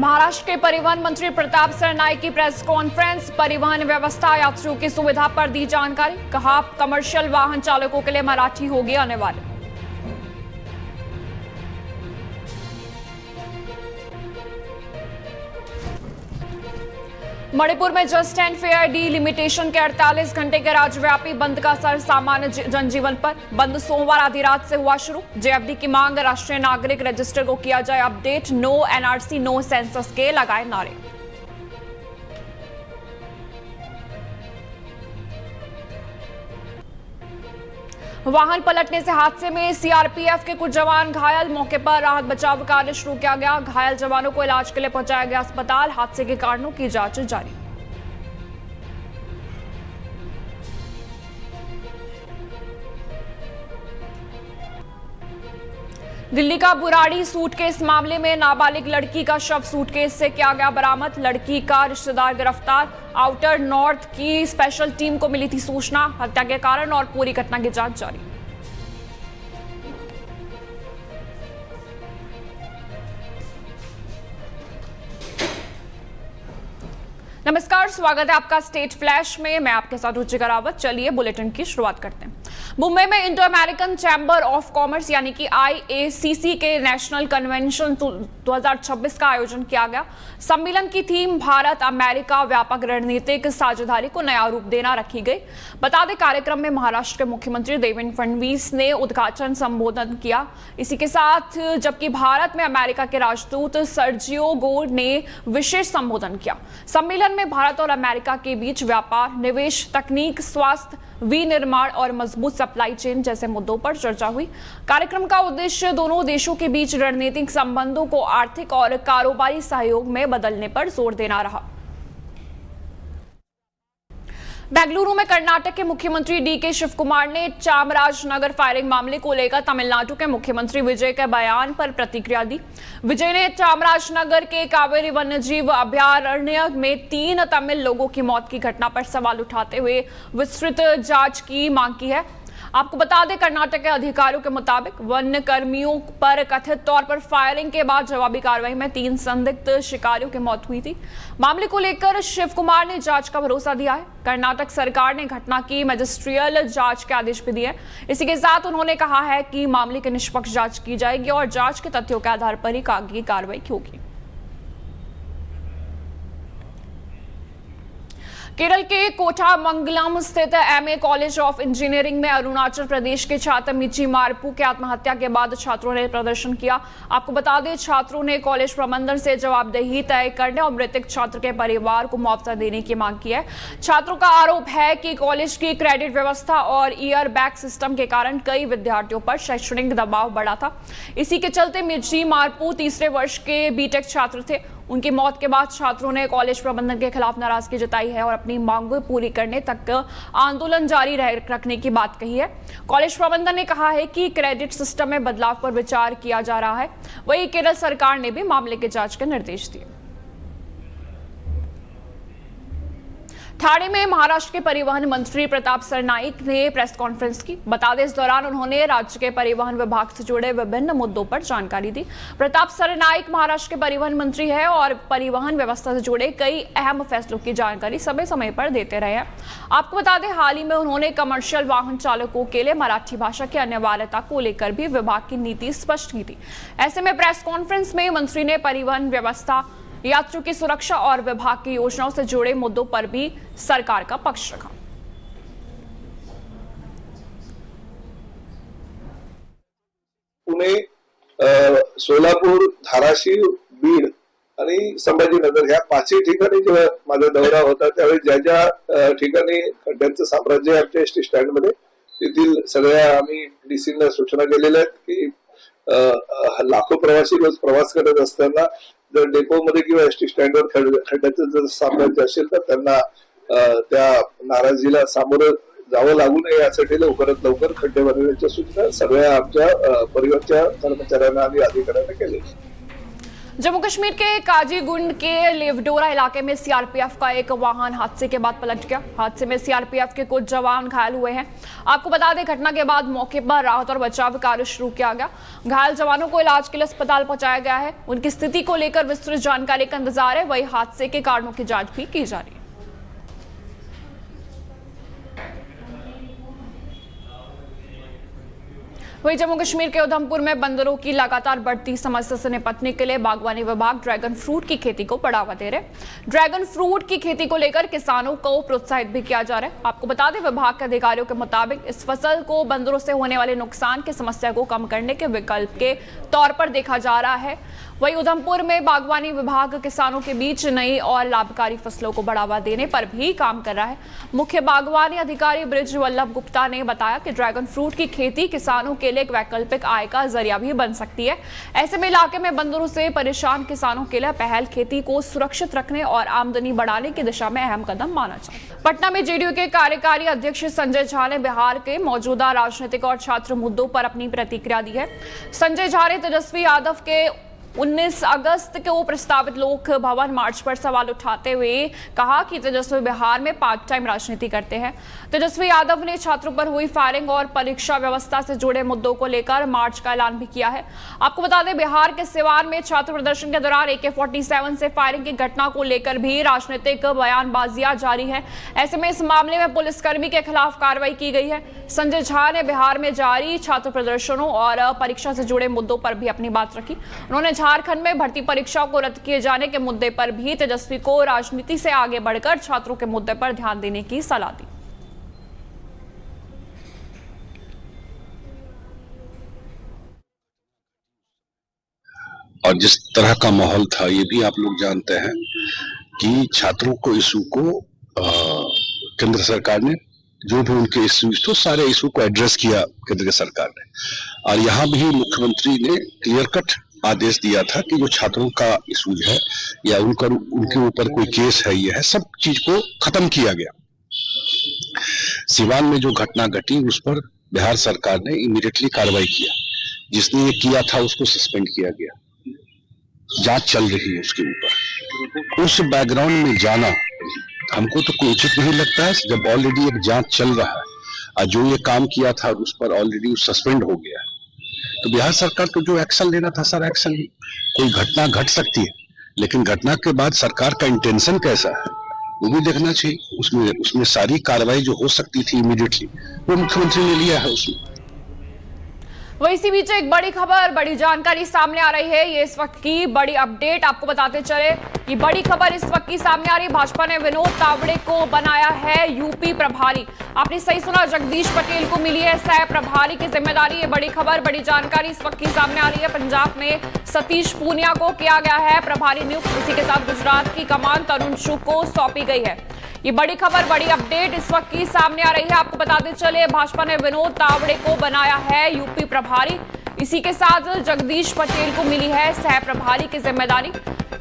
महाराष्ट्र के परिवहन मंत्री प्रताप सरनाईक की प्रेस कॉन्फ्रेंस। परिवहन व्यवस्था यात्रियों की सुविधा पर दी जानकारी। कहा कमर्शियल वाहन चालकों के लिए मराठी होगी अनिवार्य। मणिपुर में जस्ट एंड फेयर डिलिमिटेशन के 48 घंटे के राज्यव्यापी बंद का असर सामान्य जनजीवन पर। बंद सोमवार आधी रात से हुआ शुरू। जेएफडी की मांग, राष्ट्रीय नागरिक रजिस्टर को किया जाए update, no NRC no census के लगाए नारे। वाहन पलटने से हादसे में सीआरपीएफ के कुछ जवान घायल। मौके पर राहत बचाव कार्य शुरू किया गया। घायल जवानों को इलाज के लिए पहुंचाया गया अस्पताल। हादसे के कारणों की जांच जारी। दिल्ली का बुराड़ी सूटकेस मामले में नाबालिग लड़की का शव सूटकेस से किया गया बरामद। लड़की का रिश्तेदार गिरफ्तार। आउटर नॉर्थ की स्पेशल टीम को मिली थी सूचना। हत्या के कारण और पूरी घटना की जांच जारी। नमस्कार, स्वागत है आपका स्टेट फ्लैश में। मैं आपके साथ रुचिका रावत। चलिए बुलेटिन की शुरुआत करते हैं। मुंबई में Indo American chamber of commerce यानी कि आईएसीसी के नेशनल कन्वेंशन 2026 का आयोजन किया गया। सम्मेलन की थीम भारत अमेरिका व्यापक रणनीतिक साझेदारी को नया रूप देना रखी गई। बता दें, कार्यक्रम में महाराष्ट्र के मुख्यमंत्री देवेंद्र फडणवीस ने उद्घाटन संबोधन किया। इसी के साथ जबकि भारत में अमेरिका के राजदूत सर्जियो गोर ने विशेष संबोधन किया। सम्मेलन में भारत और अमेरिका के बीच व्यापार, निवेश, तकनीक, स्वास्थ्य, विनिर्माण और मजबूत सप्लाई चेन जैसे मुद्दों पर चर्चा हुई। कार्यक्रम का उद्देश्य दोनों देशों के बीच रणनीतिक संबंधों को आर्थिक और कारोबारी सहयोग में बदलने पर जोर देना रहा। बेंगलुरु में कर्नाटक के मुख्यमंत्री डीके शिव कुमार ने चामराजनगर फायरिंग मामले को लेकर तमिलनाडु के मुख्यमंत्री विजय के बयान पर प्रतिक्रिया दी। विजय ने चामराजनगर के कावेरी वन्यजीव अभयारण्य में 3 तमिल लोगों की मौत की घटना पर सवाल उठाते हुए विस्तृत जांच की मांग की है। आपको बता दें, कर्नाटक के अधिकारियों के मुताबिक वन्य कर्मियों पर कथित तौर पर फायरिंग के बाद जवाबी कार्रवाई में 3 संदिग्ध शिकारियों की मौत हुई थी। मामले को लेकर शिव कुमार ने जांच का भरोसा दिया है। कर्नाटक सरकार ने घटना की मैजिस्ट्रियल जांच के आदेश भी दिए। इसी के साथ उन्होंने कहा है कि मामले की निष्पक्ष जांच की जाएगी और जांच के तथ्यों के आधार पर ही आगे कार्रवाई होगी। केरल के कोठामंगलम स्थित एमए कॉलेज ऑफ इंजीनियरिंग में अरुणाचल प्रदेश के छात्र मिची मारपू के आत्महत्या के बाद छात्रों ने प्रदर्शन किया। आपको बता दें, छात्रों ने कॉलेज प्रबंधन से जवाबदेही तय करने और मृतक छात्र के परिवार को मुआवजा देने की मांग की है। छात्रों का आरोप है कि कॉलेज की क्रेडिट व्यवस्था और ईयर बैक सिस्टम के कारण कई विद्यार्थियों पर शैक्षणिक दबाव बढ़ा था। इसी के चलते मिची मारपू तीसरे वर्ष के बीटेक छात्र थे। उनकी मौत के बाद छात्रों ने कॉलेज प्रबंधन के खिलाफ नाराजगी जताई है और अपनी मांगें पूरी करने तक आंदोलन जारी रखने की बात कही है। कॉलेज प्रबंधन ने कहा है कि क्रेडिट सिस्टम में बदलाव पर विचार किया जा रहा है। वहीं केरल सरकार ने भी मामले की जांच के निर्देश दिए। ठाणे में महाराष्ट्र के परिवहन मंत्री प्रताप सरनाईक ने प्रेस कॉन्फ्रेंस की। बता दें, इस दौरान उन्होंने राज्य के परिवहन विभाग से जुड़े विभिन्न मुद्दों पर जानकारी दी। प्रताप सरनाईक महाराष्ट्र के परिवहन मंत्री है और परिवहन व्यवस्था से जुड़े कई अहम फैसलों की जानकारी समय समय पर देते रहे हैं। आपको बता दें, हाल ही में उन्होंने कमर्शियल वाहन चालकों के लिए मराठी भाषा की अनिवार्यता को लेकर भी विभाग की नीति स्पष्ट की थी। ऐसे में प्रेस कॉन्फ्रेंस में मंत्री ने परिवहन व्यवस्था, यात्रियों की सुरक्षा और विभाग की योजनाओं से जुड़े मुद्दों पर भी सरकार का पक्ष रखा। पुणे, सोलापूर, धाराशिव, बीड आणि संभाजीनगर ह्या 5ही ठिकाणी जेव्हा माझा दौरा होता त्यावेळी ज्या ज्या ठिकाणी खड्ड्यांचं साम्राज्य आमच्या एसटी स्टँड मध्ये, तेथील सगळ्या आम्ही डीसींना सूचना केलेल्या आहेत की लाखो प्रवासी रोज प्रवास करत असताना जर डेपोमध्ये किंवा एसटी स्टँडवर खड्ड्याचं जर साम्राज्य असेल तर त्यांना त्या नाराजीला सामोरं जावं लागू नये यासाठी लवकरात लवकर खड्डे भरण्याच्या सूचना सगळ्या आमच्या परिवहनच्या कर्मचाऱ्यांना आणि अधिकाऱ्यांना केल्या। जम्मू कश्मीर के काजीगुंड के लेवडोरा इलाके में सीआरपीएफ का एक वाहन हादसे के बाद पलट गया। हादसे में सीआरपीएफ के कुछ जवान घायल हुए हैं। आपको बता दें, घटना के बाद मौके पर राहत और बचाव कार्य शुरू किया गया। घायल जवानों को इलाज के लिए अस्पताल पहुंचाया गया है। उनकी स्थिति को लेकर विस्तृत जानकारी का इंतजार है। वही हादसे के कारणों की जांच भी की जा रही है। वहीं जम्मू कश्मीर के उधमपुर में बंदरों की लगातार बढ़ती समस्या से निपटने के लिए बागवानी विभाग ड्रैगन फ्रूट की खेती को बढ़ावा दे रहे हैं। ड्रैगन फ्रूट की खेती को लेकर किसानों को प्रोत्साहित भी किया जा रहा है। आपको बता दें, विभाग के अधिकारियों के मुताबिक इस फसल को बंदरों से होने वाले नुकसान की समस्या को कम करने के विकल्प के तौर पर देखा जा रहा है। वहीं उधमपुर में बागवानी विभाग किसानों के बीच नई और लाभकारी फसलों को बढ़ावा देने पर भी काम कर रहा है। मुख्य बागवानी अधिकारी ब्रिज वल्लभ गुप्ता ने बताया कि ड्रैगन फ्रूट की खेती किसानों के लिए एक वैकल्पिक आय का जरिया भी बन सकती है। ऐसे में इलाके में बंदरों से परेशान किसानों के लिए पहल खेती को सुरक्षित रखने और आमदनी बढ़ाने की दिशा में अहम कदम माना जाता है। पटना में जेडीयू के कार्यकारी अध्यक्ष संजय झा ने बिहार के मौजूदा राजनीतिक और छात्र मुद्दों पर अपनी प्रतिक्रिया दी है। संजय झा ने तेजस्वी यादव के 19 अगस्त को प्रस्तावित लोक भवन मार्च पर सवाल उठाते हुए कहा कि तेजस्वी बिहार में पार्ट टाइम राजनीति करते हैं। तेजस्वी यादव ने छात्रों पर हुई फायरिंग और परीक्षा व्यवस्था से जुड़े मुद्दों को लेकर मार्च का ऐलान भी किया है। आपको बता दें, बिहार के सिवान में छात्र प्रदर्शन के दौरान AK-47 से फायरिंग की घटना को लेकर भी राजनीतिक बयानबाजियां जारी है। ऐसे में इस मामले में पुलिसकर्मी के खिलाफ कार्रवाई की गई है। संजय झा ने बिहार में जारी छात्र प्रदर्शनों और परीक्षा से जुड़े मुद्दों पर भी अपनी बात रखी। उन्होंने झारखंड में भर्ती परीक्षाओं को रद्द किए जाने के मुद्दे पर भी तेजस्वी को राजनीति से आगे बढ़कर छात्रों के मुद्दे पर ध्यान देने की सलाह दी। और जिस तरह का माहौल था, ये भी आप लोग जानते हैं कि छात्रों को इशू को केंद्र सरकार ने, जो भी उनके इश्यूज थे सारे इशू को एड्रेस किया केंद्र सरकार ने। और यहाँ भी मुख्यमंत्री ने क्लियर कट आदेश दिया था कि जो छात्रों का इशूज है या उनके ऊपर कोई केस है, ये है, सब चीज को खत्म किया गया। सिवान में जो घटना घटी उस पर बिहार सरकार ने इमीडिएटली कार्रवाई किया। जिसने ये किया था उसको सस्पेंड किया गया। जांच चल रही है उसके ऊपर। उस बैकग्राउंड में जाना हमको तो कोई उचित नहीं लगता है, जब ऑलरेडी एक जांच चल रहा है और जो ये काम किया था उस पर ऑलरेडी सस्पेंड हो गया है। तो बिहार सरकार को जो एक्शन लेना था सर एक्शन ली। कोई घटना घट सकती है, लेकिन घटना के बाद सरकार का इंटेंशन कैसा है वो भी देखना चाहिए। उसमें सारी कार्रवाई जो हो सकती थी इमीडिएटली वो मुख्यमंत्री ने लिया है उसमें। वहीं इसी बीच एक बड़ी खबर, बड़ी जानकारी सामने आ रही है। ये इस वक्त की बड़ी अपडेट आपको बताते चले। ये बड़ी खबर इस वक्त की सामने आ रही है। भाजपा ने विनोद तावड़े को बनाया है यूपी प्रभारी। आपने सही सुना, जगदीश पटेल को मिली है सह प्रभारी की जिम्मेदारी। ये बड़ी खबर, बड़ी जानकारी इस वक्त की सामने आ रही है। पंजाब में सतीश पूनिया को किया गया है प्रभारी नियुक्त। इसी के साथ गुजरात की कमान तरुण चुग को सौंपी गई है। ये बड़ी खबर, बड़ी अपडेट इस वक्त की सामने आ रही है। आपको बताते चले, भाजपा ने विनोद तावड़े को बनाया है यूपी प्रभारी। इसी के साथ जगदीश पटेल को मिली है सह प्रभारी की जिम्मेदारी।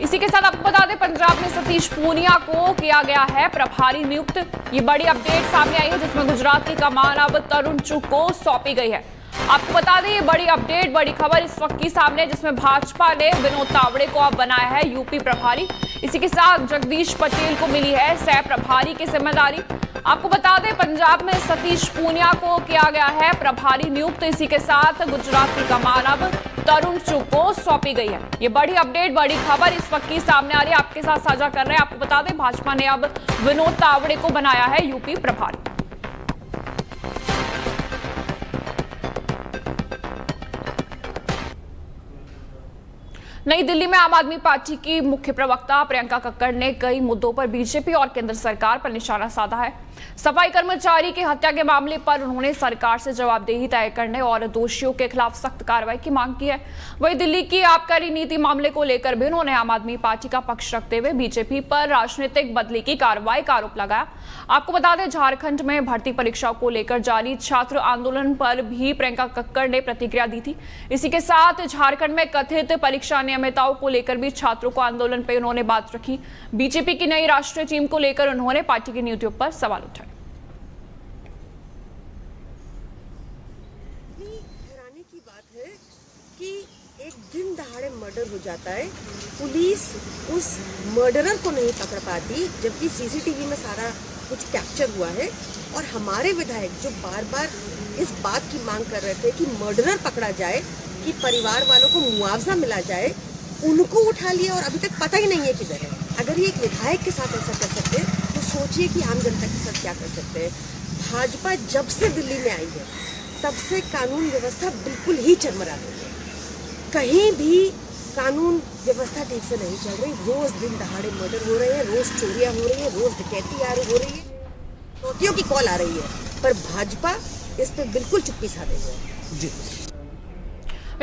इसी के साथ आपको बता दें, पंजाब में सतीश पूनिया को किया गया है प्रभारी नियुक्त। ये बड़ी अपडेट सामने आई है, जिसमें गुजरात की कमान अब तरुण चुग को सौंपी गई है। आपको बता दें, ये बड़ी अपडेट, बड़ी खबर इस वक्त की सामने, जिसमें भाजपा ने विनोद तावड़े को अब बनाया है यूपी प्रभारी। इसी के साथ जगदीश पटेल को मिली है सह प्रभारी की जिम्मेदारी। आपको बता दें, पंजाब में सतीश पूनिया को किया गया है प्रभारी नियुक्त। इसी के साथ गुजरात की कमान अब तरुण चुग को सौंपी गई है। ये बड़ी अपडेट, बड़ी खबर इस वक्त की सामने आ रही है, आपके साथ साझा कर रहे हैं। आपको बता दें, भाजपा ने अब विनोद तावड़े को बनाया है यूपी प्रभारी। नई दिल्ली में आम आदमी पार्टी की मुख्य प्रवक्ता प्रियंका कक्कड़ ने कई मुद्दों पर बीजेपी और केंद्र सरकार पर निशाना साधा है। सफाई कर्मचारी की हत्या के मामले पर उन्होंने सरकार से जवाबदेही तय करने और दोषियों के खिलाफ सख्त कार्रवाई की मांग की है। वहीं दिल्ली की आबकारी नीति मामले को लेकर भी उन्होंने आम आदमी पार्टी का पक्ष रखते हुए बीजेपी पर राजनीतिक बदले की कार्रवाई का आरोप लगाया। आपको बता दें, झारखंड में भर्ती परीक्षाओं को लेकर जारी छात्र आंदोलन पर भी प्रियंका कक्कड़ ने प्रतिक्रिया दी थी। इसी के साथ झारखंड में कथित परीक्षा अनियमितताओं को लेकर भी छात्रों को आंदोलन पर उन्होंने बात रखी। बीजेपी की नई राष्ट्रीय टीम को लेकर उन्होंने पार्टी की नीतियों पर सवाल उठाए। हैरानी की बात है कि एक दिन दहाड़े मर्डर हो जाता है, पुलिस उस मर्डरर को नहीं पकड़ पाती, जबकि सीसीटीवी में सारा कुछ कैप्चर हुआ है। और हमारे विधायक जो बार बार इस बात की मांग कर रहे थे कि मर्डरर पकड़ा जाए, कि परिवार वालों को मुआवजा मिला जाए, उनको उठा लिया और अभी तक पता ही नहीं है किधर है। अगर ये एक विधायक के साथ ऐसा कर सकते हैं तो सोचिए कि आम जनता के साथ क्या कर सकते हैं। भाजपा जब से दिल्ली में आई है तब से कानून व्यवस्था बिल्कुल ही चरमरा गई है। कहीं भी कानून व्यवस्था ठीक से नहीं चल रही। रोज दिन दहाड़े मर्डर हो रहे हैं, रोज चोरियां हो रही है, रोज डकैती हो रही है, चोटियों की कॉल आ रही है, पर भाजपा इस पे बिल्कुल चुप्पी साधे हुए है।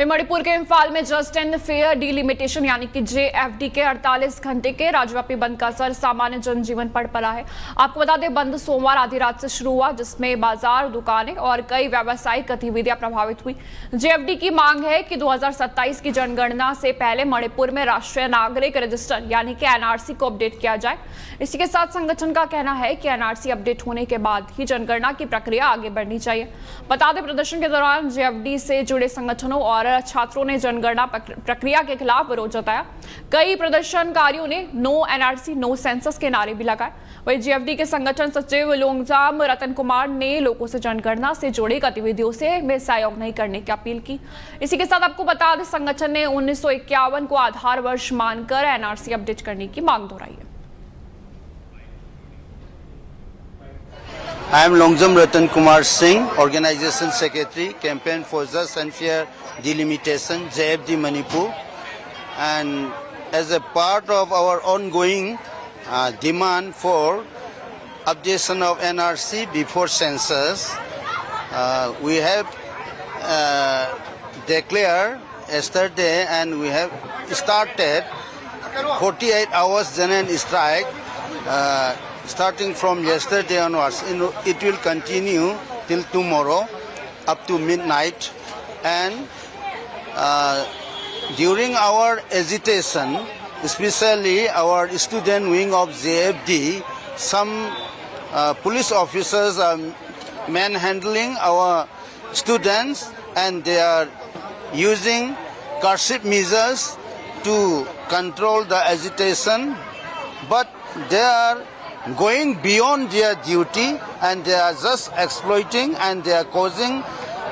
मणिपुर के इम्फाल में जस्ट एंड फेयर डिलिमिटेशन यानी कि JFD के 48 घंटे के राज्यव्यापी बंद का असर सामान्य जनजीवन पर पड़ा है। आपको बता दें, बंद सोमवार आधी रात से शुरू हुआ, जिसमें बाजार, दुकानें और कई व्यावसायिक गतिविधियां प्रभावित हुई। JFD की मांग है कि 2027 की जनगणना से पहले मणिपुर में राष्ट्रीय नागरिक रजिस्टर यानी कि NRC को अपडेट किया जाए। इसी के साथ संगठन का कहना है कि NRC अपडेट होने के बाद ही जनगणना की प्रक्रिया आगे बढ़नी चाहिए। बता दें, प्रदर्शन के दौरान JFD से जुड़े संगठनों और छात्रों ने जनगणना प्रक्रिया के खिलाफ विरोध जताया। कई प्रदर्शनकारियों ने नो NRC नो सेंसस के नारे भी लगाए। वहीं JFD के संगठन सचिव लोंगजाम रतन कुमार ने लोगों से जनगणना से जुड़ी गतिविधियों में सहयोग नहीं करने की अपील की। इसी के साथ आपको बता दें, संगठन ने 1951 को आधार वर्ष मानकर NRC अपडेट करने की मांग दोहराई है। I am Longjam Ratan Kumar Singh, Organization Secretary, Campaign for Just and Fair Delimitation, JFD Manipur. And as a part of our ongoing demand for updation of NRC before census, we have declared yesterday and we have started 48 hours general strike. Starting from yesterday onwards, it will continue till tomorrow up to midnight. And during our agitation, especially our student wing of JFD, some police officers are manhandling our students and they are using coercive measures to control the agitation, but they are going beyond their duty and they are just exploiting and they are causing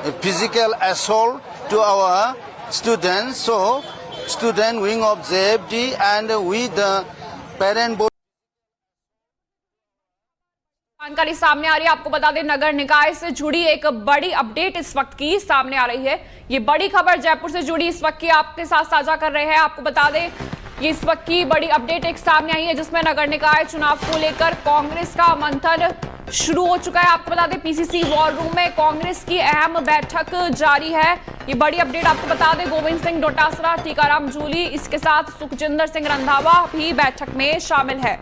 a physical assault to our students. So student wing of JFD and we the parent board जानकारी सामने आ रही है। आपको बता दें, नगर निकाय से जुड़ी एक बड़ी अपडेट इस वक्त की सामने आ रही है। ये बड़ी खबर जयपुर से जुड़ी इस वक्त की आपके साथ साझा कर रहे हैं। आपको बता दें, ये इस वक्त की बड़ी अपडेट एक सामने आई है, जिसमें नगर निकाय चुनाव को लेकर कांग्रेस का मंथन शुरू हो चुका है। आपको बता दें, PCC वॉर रूम में कांग्रेस की अहम बैठक जारी है। ये बड़ी अपडेट आपको बता दें, गोविंद सिंह डोटासरा, टीकाराम जूली, इसके साथ सुखजिंदर सिंह रंधावा भी बैठक में शामिल है।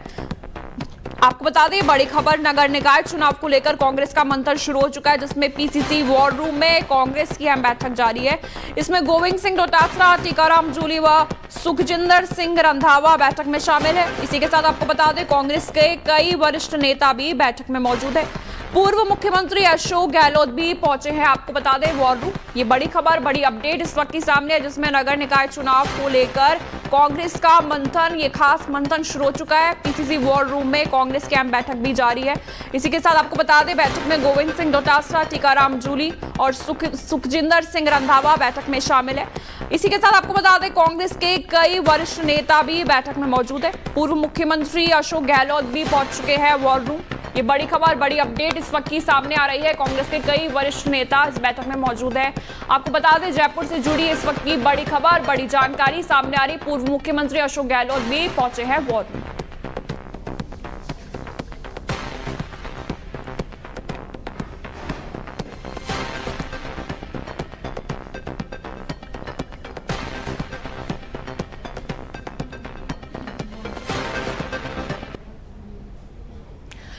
आपको बता दें, बड़ी खबर, नगर निकाय चुनाव को लेकर कांग्रेस का मंथन शुरू हो चुका है, जिसमें PCC वॉर रूम में कांग्रेस की अहम बैठक जारी है। इसमें गोविंद सिंह डोटासरा, टीकाराम जूली व सुखजिंदर सिंह रंधावा बैठक में शामिल है। इसी के साथ आपको बता दें, कांग्रेस के कई वरिष्ठ नेता भी बैठक में मौजूद है। पूर्व मुख्यमंत्री अशोक गहलोत भी पहुंचे हैं। आपको बता दें, वॉर रूम, ये बड़ी खबर, बड़ी अपडेट इस वक्त की सामने है, जिसमें नगर निकाय चुनाव को लेकर कांग्रेस का मंथन, ये खास मंथन शुरू हो चुका है। PCC वॉर रूम में कांग्रेस की अहम बैठक भी जारी है। इसी के साथ आपको बता दें, बैठक में गोविंद सिंह डोटासरा, टीकाराम जूली और सुखजिंदर सिंह रंधावा बैठक में शामिल है। इसी के साथ आपको बता दें, कांग्रेस के कई वरिष्ठ नेता भी बैठक में मौजूद है। पूर्व मुख्यमंत्री अशोक गहलोत भी पहुंच चुके हैं वॉर रूम। ये बड़ी खबर, बड़ी अपडेट इस वक्त की सामने आ रही है। कांग्रेस के कई वरिष्ठ नेता इस बैठक में मौजूद है। आपको बता दें, जयपुर से जुड़ी इस वक्त की बड़ी खबर, बड़ी जानकारी सामने आ रही। पूर्व मुख्यमंत्री अशोक गहलोत भी पहुंचे हैं वॉर रूम।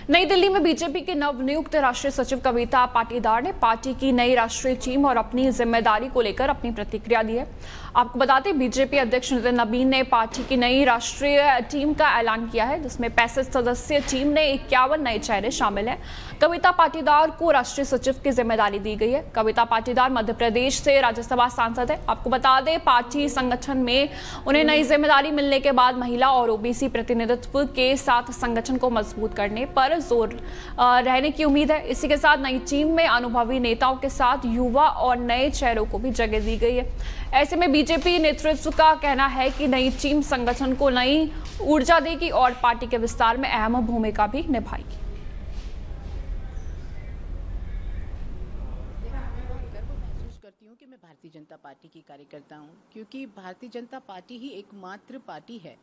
नई दिल्ली में बीजेपी के नवनियुक्त राष्ट्रीय सचिव कविता पाटीदार ने पार्टी की नई राष्ट्रीय टीम और अपनी जिम्मेदारी को लेकर अपनी प्रतिक्रिया दी है। आपको बता दें, बीजेपी अध्यक्ष नितिन नबीन ने पार्टी की नई राष्ट्रीय टीम का ऐलान किया है, जिसमें 65 सदस्यीय टीम में 51 नए चेहरे शामिल हैं। कविता पाटीदार को राष्ट्रीय सचिव की जिम्मेदारी दी गई है। कविता पाटीदार मध्य प्रदेश से राज्यसभा सांसद है। आपको बता दें, पार्टी संगठन में उन्हें नई जिम्मेदारी मिलने के बाद महिला और ओबीसी प्रतिनिधित्व के साथ संगठन को मजबूत करने पर जोर रहने की उम्मीद है। इसी के साथ नई टीम में अनुभवी नेताओं के साथ युवा और नए चेहरों को भी जगह दी गई है। ऐसे में बीजेपी नेतृत्व का कहना है कि नई टीम संगठन को नई ऊर्जा देगी और पार्टी के विस्तार में अहम भूमिका भी निभाएगी। करती हूँ कि मैं भारतीय जनता पार्टी की कार्यकर्ता हूँ, क्योंकि भारतीय जनता पार्टी ही एकमात्र पार्टी है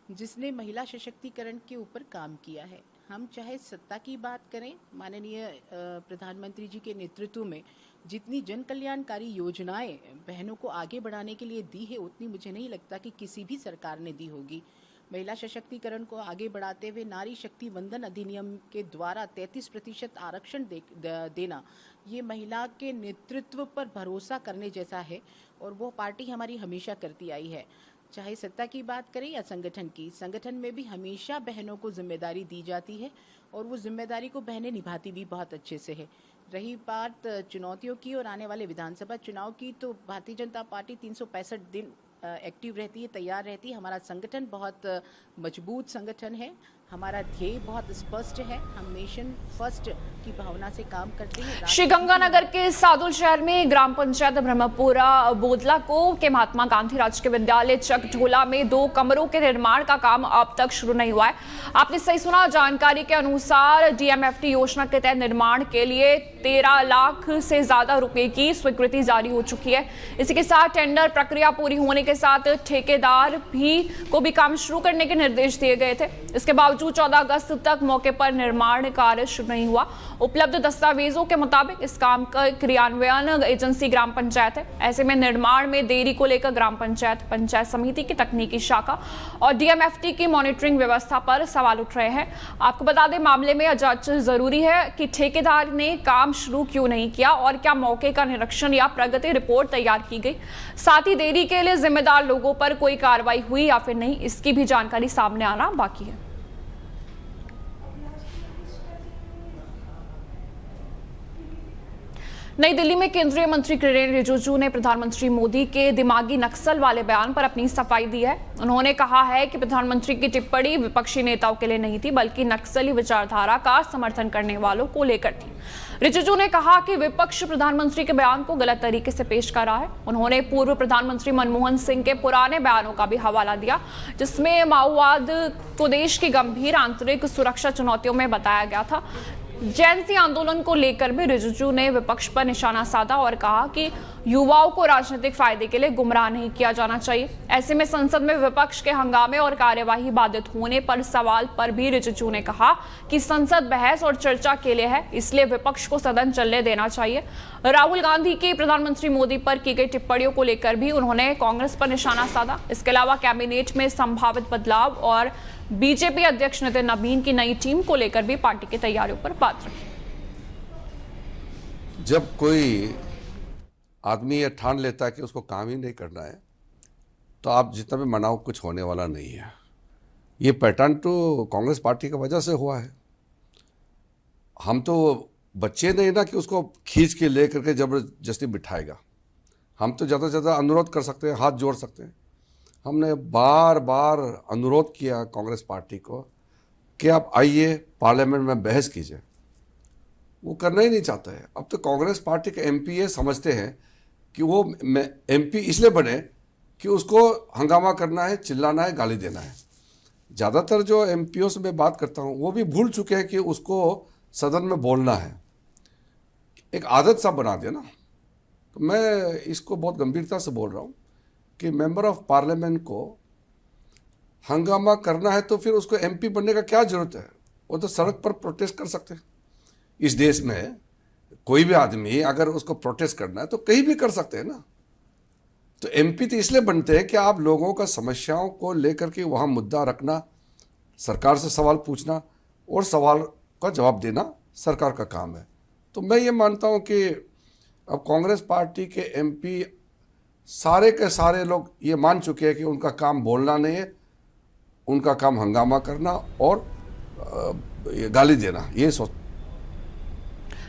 जिसने महिला सशक्तिकरण के ऊपर काम किया है। हम चाहे सत्ता की बात करें, माननीय प्रधानमंत्री जी के नेतृत्व में जितनी जन कल्याणकारी योजनाएं बहनों को आगे बढ़ाने के लिए दी है, उतनी मुझे नहीं लगता कि किसी भी सरकार ने दी होगी। महिला सशक्तिकरण को आगे बढ़ाते हुए नारी शक्ति वंदन अधिनियम के द्वारा 33% आरक्षण देना, ये महिला के नेतृत्व पर भरोसा करने जैसा है और वो पार्टी हमारी हमेशा करती आई है। चाहे सत्ता की बात करें या संगठन की, संगठन में भी हमेशा बहनों को जिम्मेदारी दी जाती है और वो जिम्मेदारी को बहनें निभाती भी बहुत अच्छे से है। रही बात चुनौतियों की और आने वाले विधानसभा चुनाव की, तो भारतीय जनता पार्टी 365 दिन एक्टिव रहती है, तैयार रहती है। हमारा संगठन बहुत मजबूत संगठन है, हमारा ध्येय बहुत स्पष्ट है, हम नेशन फर्स्ट की भावना से काम करते हैं। श्रीगंगानगर के सादुल शहर में ग्राम पंचायत ब्रह्मपुरा बोदला को के महात्मा गांधी राजकीय विद्यालय चकढोला में 2 कमरों के निर्माण का काम अब तक शुरू नहीं हुआ है। आपने सही सुना, जानकारी के अनुसार डीएमएफटी योजना के तहत निर्माण के लिए 13 लाख से ज्यादा रुपए की स्वीकृति जारी हो चुकी है। इसी के साथ टेंडर प्रक्रिया पूरी होने के साथ ठेकेदार को भी काम शुरू करने के निर्देश दिए गए थे। इसके बावजूद 14 अगस्त तक मौके पर निर्माण कार्य शुरू नहीं हुआ। उपलब्ध दस्तावेजों के मुताबिक इस काम का क्रियान्वयन एजेंसी ग्राम पंचायत है। ऐसे में निर्माण में देरी को लेकर ग्राम पंचायत, पंचायत समिति की तकनीकी शाखा और डीएमएफटी की मॉनिटरिंग व्यवस्था पर सवाल उठ रहे हैं। आपको बता दें, मामले में जांच जरूरी है कि ठेकेदार ने काम शुरू क्यों नहीं किया और क्या मौके का निरीक्षण या प्रगति रिपोर्ट तैयार की गई। साथ ही देरी के लिए जिम्मेदार लोगों पर कोई कार्रवाई हुई या फिर नहीं, इसकी भी जानकारी सामने आना बाकी है। नई दिल्ली में केंद्रीय मंत्री किरेन रिजिजू ने प्रधानमंत्री मोदी के दिमागी नक्सल वाले बयान पर अपनी सफाई दी है। उन्होंने कहा है कि प्रधानमंत्री की टिप्पणी विपक्षी नेताओं के लिए नहीं थी, बल्कि नक्सली विचारधारा का समर्थन करने वालों को लेकर थी। रिजिजू ने कहा कि विपक्ष प्रधानमंत्री के बयान को गलत तरीके से पेश कर रहा है। उन्होंने पूर्व प्रधानमंत्री मनमोहन सिंह के पुराने बयानों का भी हवाला दिया, जिसमें माओवाद को देश की गंभीर आंतरिक सुरक्षा चुनौतियों में बताया गया था। जैन आंदोलन को लेकर भी रिजिजू ने विपक्ष पर निशाना साधा और कहा कि युवाओं को राजनीतिक फायदे के लिए गुमराह नहीं किया जाना चाहिए। ऐसे में संसद में विपक्ष के हंगामे और कार्यवाही बाधित होने पर सवाल पर भी रिजिजू ने कहा कि संसद बहस और चर्चा के लिए है, इसलिए विपक्ष को सदन चलने देना चाहिए। राहुल गांधी की प्रधानमंत्री मोदी पर की गई टिप्पणियों को लेकर भी उन्होंने कांग्रेस पर निशाना साधा। इसके अलावा कैबिनेट में संभावित बदलाव और बीजेपी अध्यक्ष नितिन नबीन की नई टीम को लेकर भी पार्टी की तैयारियों पर बात रखी। जब कोई आदमी ये ठान लेता है कि उसको काम ही नहीं करना है, तो आप जितना भी मनाओ, कुछ होने वाला नहीं है। ये पैटर्न तो कांग्रेस पार्टी की वजह से हुआ है। हम तो बच्चे नहीं ना कि उसको खींच के ले करके जबरदस्ती बिठाएगा। हम तो ज़्यादा से ज़्यादा अनुरोध कर सकते हैं, हाथ जोड़ सकते हैं। हमने बार बार अनुरोध किया कांग्रेस पार्टी को कि आप आइए पार्लियामेंट में बहस कीजिए, वो करना ही नहीं चाहता है। अब तो कांग्रेस पार्टी के एमपी ये समझते हैं कि वो एमपी इसलिए बने कि उसको हंगामा करना है, चिल्लाना है, गाली देना है। ज़्यादातर जो एमपीओ से मैं बात करता हूँ वो भी भूल चुके हैं कि उसको सदन में बोलना है, एक आदत सा बना दिया ना। तो मैं इसको बहुत गंभीरता से बोल रहा हूँ कि मेंबर ऑफ पार्लियामेंट को हंगामा करना है तो फिर उसको एमपी बनने का क्या जरूरत है? वो तो सड़क पर प्रोटेस्ट कर सकते हैं। इस देश में कोई भी आदमी अगर उसको प्रोटेस्ट करना है तो कहीं भी कर सकते हैं ना। तो एमपी तो इसलिए बनते हैं कि आप लोगों का समस्याओं को लेकर के वहाँ मुद्दा रखना, सरकार से सवाल पूछना और सवाल का जवाब देना सरकार का काम है। तो मैं ये मानता हूँ कि अब कांग्रेस पार्टी के एमपी सारे के सारे लोग ये मान चुके हैं कि उनका काम बोलना नहीं है, उनका काम हंगामा करना और गाली देना, ये सोच।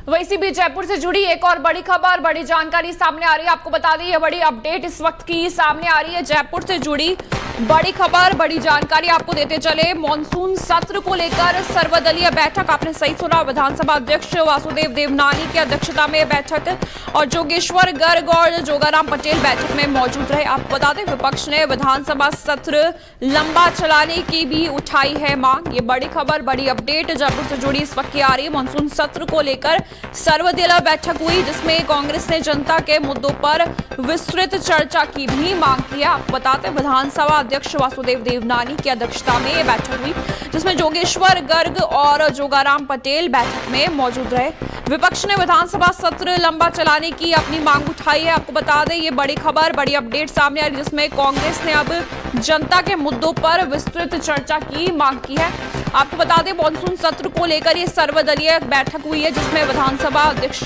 वैसे भी जयपुर से जुड़ी एक और बड़ी खबर, बड़ी जानकारी सामने आ रही है। आपको बता दें, ये बड़ी अपडेट इस वक्त की सामने आ रही है। जयपुर से जुड़ी बड़ी खबर, बड़ी जानकारी आपको देते चले। मॉनसून सत्र को लेकर सर्वदलीय बैठक, आपने सही सुना, विधानसभा अध्यक्ष वासुदेव देवनानी की अध्यक्षता में बैठक और जोगेश्वर गर्ग और जोगाराम पटेल बैठक में मौजूद रहे। आपको बता दें, विपक्ष ने विधानसभा सत्र लंबा चलाने की भी उठाई है मांग। ये बड़ी खबर, बड़ी अपडेट जयपुर से जुड़ी इस वक्त की आ रही है। मॉनसून सत्र को लेकर सर्वदलीय बैठक हुई, जिसमें कांग्रेस ने जनता के मुद्दों पर विस्तृत चर्चा की भी मांग की है। आपको बताते हैं, विधानसभा अध्यक्ष वासुदेव देवनानी की अध्यक्षता में यह बैठक हुई, जिसमें जोगेश्वर गर्ग और जोगाराम पटेल बैठक में मौजूद रहे। विपक्ष ने विधानसभा सत्र लंबा चलाने की अपनी मांग उठाई है। आपको बता दें, ये बड़ी खबर, बड़ी अपडेट सामने आ रही है, जिसमें कांग्रेस ने अब जनता के मुद्दों पर विस्तृत चर्चा की मांग की है। आपको बता दें, मॉनसून सत्र को लेकर ये सर्वदलीय बैठक हुई है, जिसमें विधानसभा अध्यक्ष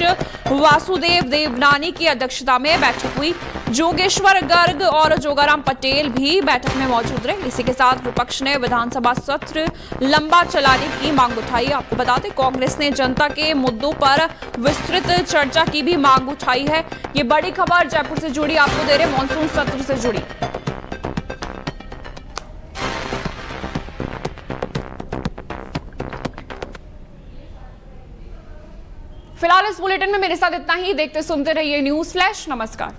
वासुदेव देवनानी की अध्यक्षता में बैठक हुई। जोगेश्वर गर्ग और जोगाराम पटेल भी बैठक में मौजूद रहे। इसी के साथ विपक्ष ने विधानसभा सत्र लंबा चलाने की मांग उठाई। आपको बता दें, कांग्रेस ने जनता के मुद्दों पर विस्तृत चर्चा की भी मांग उठाई है। ये बड़ी खबर जयपुर से जुड़ी आपको दे रहे, मॉनसून सत्र से जुड़ी। फिलहाल इस बुलेटिन में मेरे साथ इतना ही। देखते सुनते रहिए न्यूज़ फ्लैश। नमस्कार।